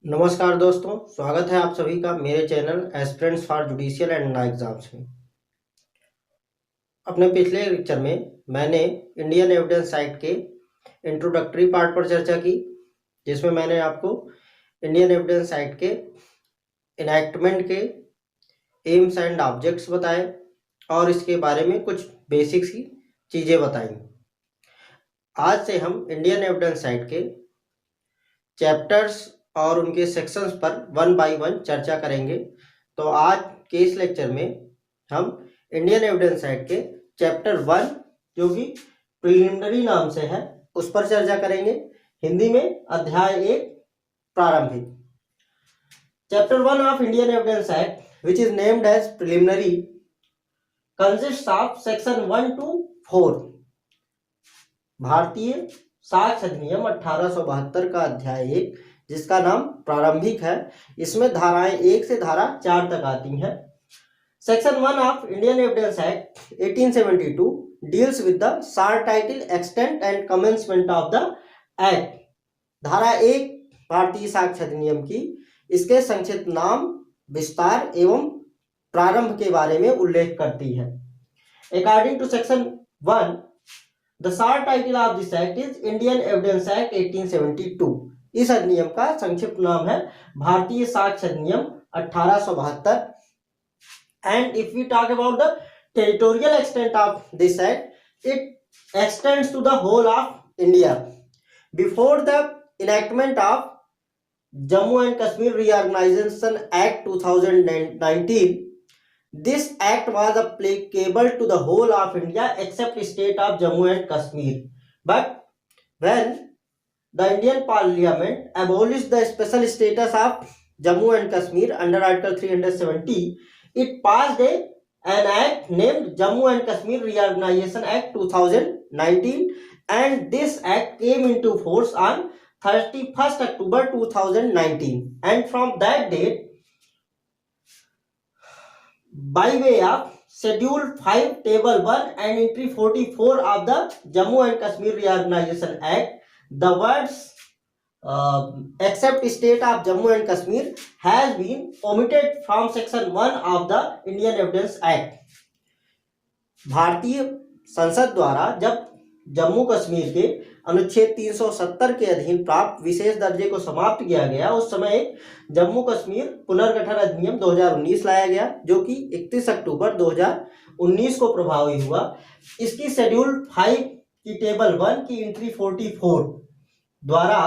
नमस्कार दोस्तों, स्वागत है आप सभी का मेरे channel aspirants for judicial and law exams में। अपने पिछले लेक्चर में मैंने इंडियन एविडेंस एक्ट के इंट्रोडक्टरी पार्ट पर चर्चा की, जिसमें मैंने आपको इंडियन एविडेंस एक्ट के इनैक्टमेंट के एम्स एंड ऑब्जेक्ट्स बताए और इसके बारे में कुछ बेसिक्स की चीज़ें बताई। आज से हम इंडियन एविडेंस एक्ट के चैप्टर्स और उनके सेक्शंस पर वन बाय वन चर्चा करेंगे। तो आज के इस लेक्चर में हम इंडियन एविडेंस एक्ट के चैप्टर 1 जो कि प्रिलिमिनरी नाम से है उस पर चर्चा करेंगे। हिंदी में अध्याय 1 प्रारंभिक। Chapter 1 of Indian evidence act which is named as preliminary consist of section 1 to 4। भारतीय साक्ष्य अधिनियम 1872 का अध्याय 1 जिसका नाम प्रारंभिक है, इसमें धाराएं 1 से धारा 4 तक आती हैं। Section 1 of Indian evidence act 1872 deals with the short title extent and commencement of the act. धारा 1 भारतीय साक्ष्य अधिनियम की इसके संक्षिप्त नाम, विस्तार एवं प्रारंभ के बारे में उल्लेख करती है। According to section 1 the short title of this act is Indian evidence act 1872। इस अधिनियम का संक्षिप्त नाम है भारतीय साक्ष्य अधिनियम 1872। And if we talk about the territorial extent of this act, it extends to the whole of India. Before the enactment of Jammu and Kashmir reorganisation act 2019, this act was applicable to the whole of India except state of Jammu and Kashmir. But when the Indian Parliament abolished the special status of Jammu and Kashmir under Article 370, it passed an act named Jammu and Kashmir Reorganization Act 2019, and this act came into force on 31st October 2019, and from that date, by way of Schedule 5 Table 1 and Entry 44 of the Jammu and Kashmir Reorganization Act, the words except state of Jammu and Kashmir has been omitted from section 1 of the Indian Evidence Act. भारतीय संसद द्वारा जब जम्मू कश्मीर के अनुच्छेद 370 के अधीन प्राप्त विशेष दर्जे को समाप्त किया गया, उस समय जम्मू कश्मीर पुनर्गठन अधिनियम 2019 लाया गया, जो कि 31 अक्टूबर 2019 को प्रभावी हुआ। इसकी शेड्यूल 5 की टेबल 1 की एंट्री 44 द्वारा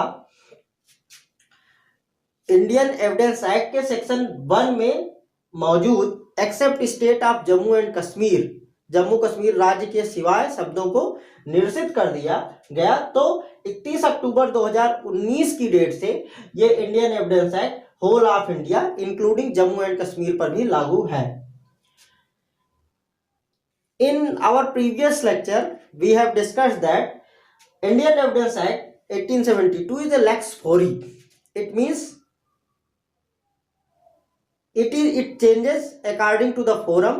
इंडियन एविडेंस एक्ट के सेक्शन 1 में मौजूद except state of Jammu and Kashmir, Jammu Kashmir राज्य के सिवाय शब्दों को निरसित कर दिया गया। तो 31 अक्टूबर 2019 की डेट से ये Indian evidence Act whole of India including Jammu and Kashmir पर भी लागू है। In our previous lecture we have discussed that Indian evidence act 1872 is a lex fori. It means it changes according to the forum,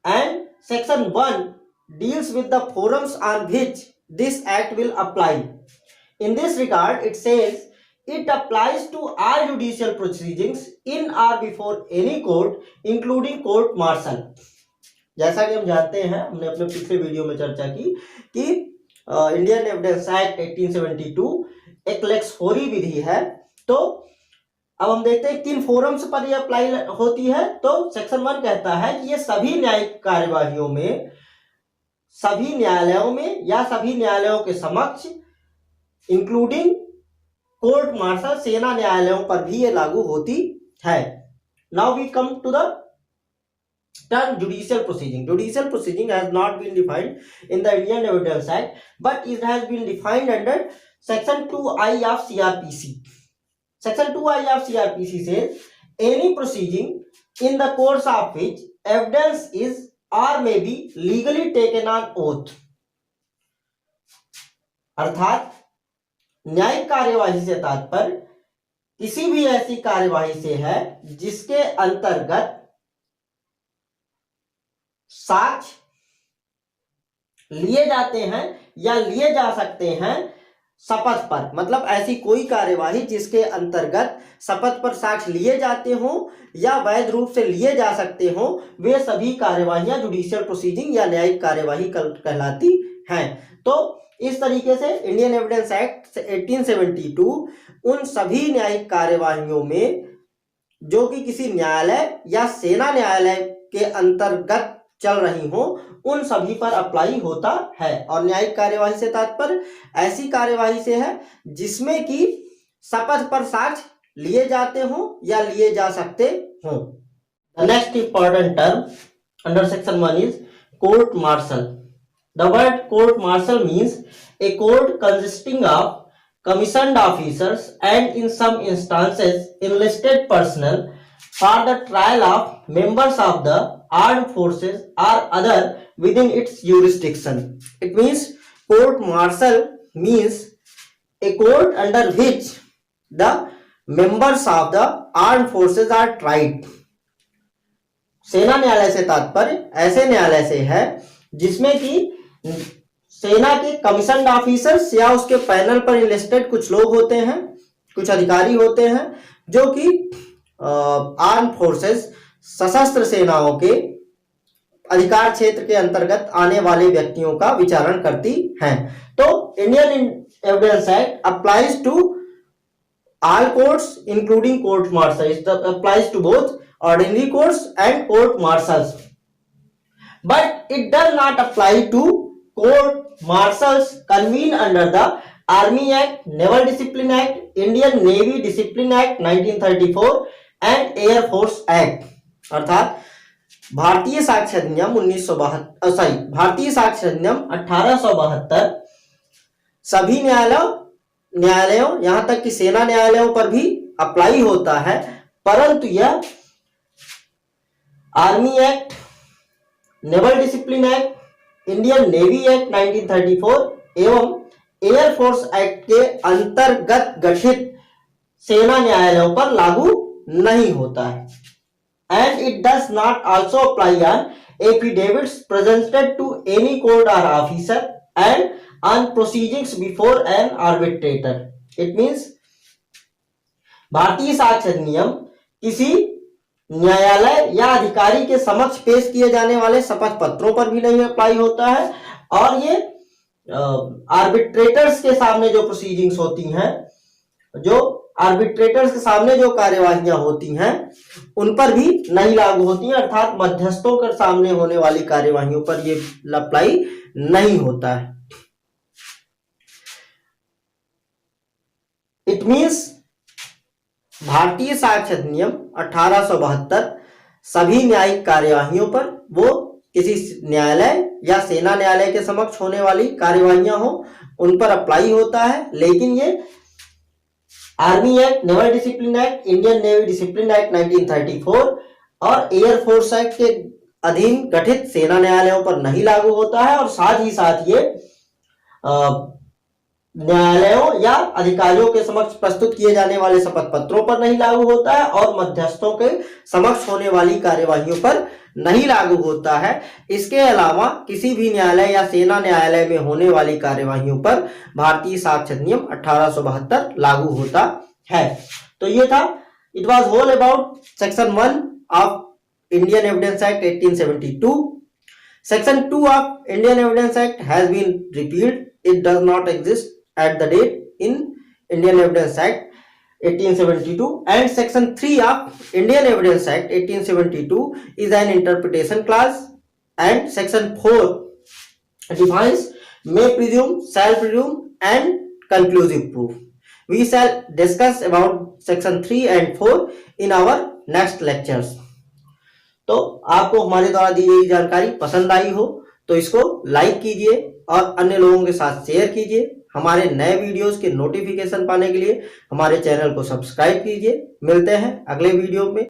and section 1 deals with the forums on which this act will apply. In this regard, it says it applies to all judicial proceedings in or before any court including court martial. जैसा कि हम जानते हैं, हमने अपने पिछले video में चर्चा की कि इंडियन एविडेंस एक्ट 1872 एक लेक्स फोरी विधि है। तो अब हम देखते हैं किन फोरम्स पर ये अप्लाई होती है। तो सेक्शन 1 कहता है कि ये सभी न्यायिक कार्यवाहियों में, सभी न्यायालयों में या सभी न्यायालयों के समक्ष इंक्लूडिंग कोर्ट मार्शल, सेना न्यायालयों पर भी ये लागू होती है। Now we come to the term judicial proceeding. Judicial proceeding has not been defined in the Indian Evidence Act, but it has been defined under section 2I of CRPC. Section 2I of CRPC says any proceeding in the course of which evidence is or may be legally taken on oath. अर्थात न्यायिक कार्यवाही से तात्पर्य किसी भी ऐसी कार्यवाही से है जिसके अंतर्गत साक्ष्य लिए जाते हैं या लिए जा सकते हैं शपथ पर, मतलब ऐसी कोई कार्यवाही जिसके अंतर्गत शपथ पर साक्ष्य लिए जाते हों या वैध रूप से लिए जा सकते हों, वे सभी कार्यवाहियां जुडिशियल प्रोसीडिंग या न्यायिक कार्यवाही कहलाती हैं। तो इस तरीके से इंडियन एविडेंस एक्ट 1872 उन सभी न्यायिक कार्यवाहियों में जो कि किसी न्यायालय या सेना न्यायालय के अंतर्गत चल रही हो, उन सभी पर अप्लाई होता है। और न्यायिक कार्यवाही से तात्पर्य ऐसी कार्यवाही से है जिसमें कि शपथ पर साक्ष्य लिए जाते हो या लिए जा सकते हो। Next important term under section 1 is court martial. The word court martial means a court consisting of commissioned officers and in some instances enlisted personnel for the trial of members of the armed forces or other within its jurisdiction. It means court martial means a court under which the members of the armed forces are tried. सेना न्यायालय से तात्पर्य ऐसे न्यायालय से है जिसमें कि सेना के कमीशन्ड ऑफिसर्स या उसके पैनल पर इनलिस्टेड कुछ लोग होते हैं, कुछ अधिकारी होते हैं जो कि आर्म फोर्सेस सशस्त्र सेनाओं के अधिकार क्षेत्र के अंतर्गत आने वाले व्यक्तियों का विचारण करती हैं। तो Indian evidence act applies to all courts including court martial, it applies to both ordinary courts and court martials, but it does not apply to court martials convened under the Army Act, Naval Discipline Act, Indian Navy Discipline Act 1934 and Air Force Act। अर्थात भारतीय साक्ष्य अधिनियम 1872 सभी न्यायालयों यहां तक कि सेना न्यायालयों पर भी अप्लाई होता है, परंतु यह army act, naval discipline act, Indian navy act 1934 एवं एयरफोर्स एक्ट के अंतर्गत गठित सेना न्यायालयों पर लागू नहीं होता है। And it does not also apply on affidavits presented to any court और officer and on proceedings before an arbitrator. It means भारतीय साक्ष्य अधिनियम किसी न्यायालय या अधिकारी के समक्ष पेश किए जाने वाले शपथ पत्रों पर भी नहीं अप्लाई होता है, और ये आर्बिट्रेटर्स के सामने जो प्रोसीडिंग्स होती हैं, जो आर्बिट्रेटर्स के सामने जो कार्यवाहियां होती हैं, उन पर भी नहीं लागू होती हैं। अर्थात मध्यस्थों के सामने होने वाली कार्यवाहियों पर ये अप्लाई नहीं होता है। इट मींस भारतीय साक्ष्य अधिनियम 1872 सभी न्यायिक कार्यवाहियों पर, वो किसी न्यायालय या सेना न्यायालय के समक्ष होने वाली कार्यवाहियां हो, उन पर अप्लाई होता है। लेकिन ये army act, naval discipline act, Indian navy discipline act 1934 और एयरफोर्स एक्ट के अधीन गठित सेना न्यायालयों पर नहीं लागू होता है, और साथ ही साथ ये न्यायालयों या अधिकारियों के समक्ष प्रस्तुत किए जाने वाले शपथ पत्रों पर नहीं लागू होता है, और मध्यस्थों के समक्ष होने वाली कार्यवाहियों पर नहीं लागू होता है। इसके अलावा किसी भी न्यायालय या सेना न्यायालय में होने वाली कार्यवाहियों पर भारतीय साक्ष्य अधिनियम 1872 लागू होता है। तो ये था, it was whole about section 1 of Indian evidence act 1872। Section 2 of Indian evidence act has been repealed, it does not exist at the date in Indian Evidence Act 1872, and section 3 of Indian Evidence Act 1872 is an interpretation clause, and section 4 defines may presume, shall presume and conclusive proof. We shall discuss about section 3 and 4 in our next lectures. तो आपको हमारे द्वारा दी गई जानकारी पसंद आई हो तो इसको लाइक कीजिए और अन्य लोगों के साथ शेयर कीजिए। हमारे नए वीडियोस के नोटिफिकेशन पाने के लिए हमारे चैनल को सब्सक्राइब कीजिए। मिलते हैं अगले वीडियो में।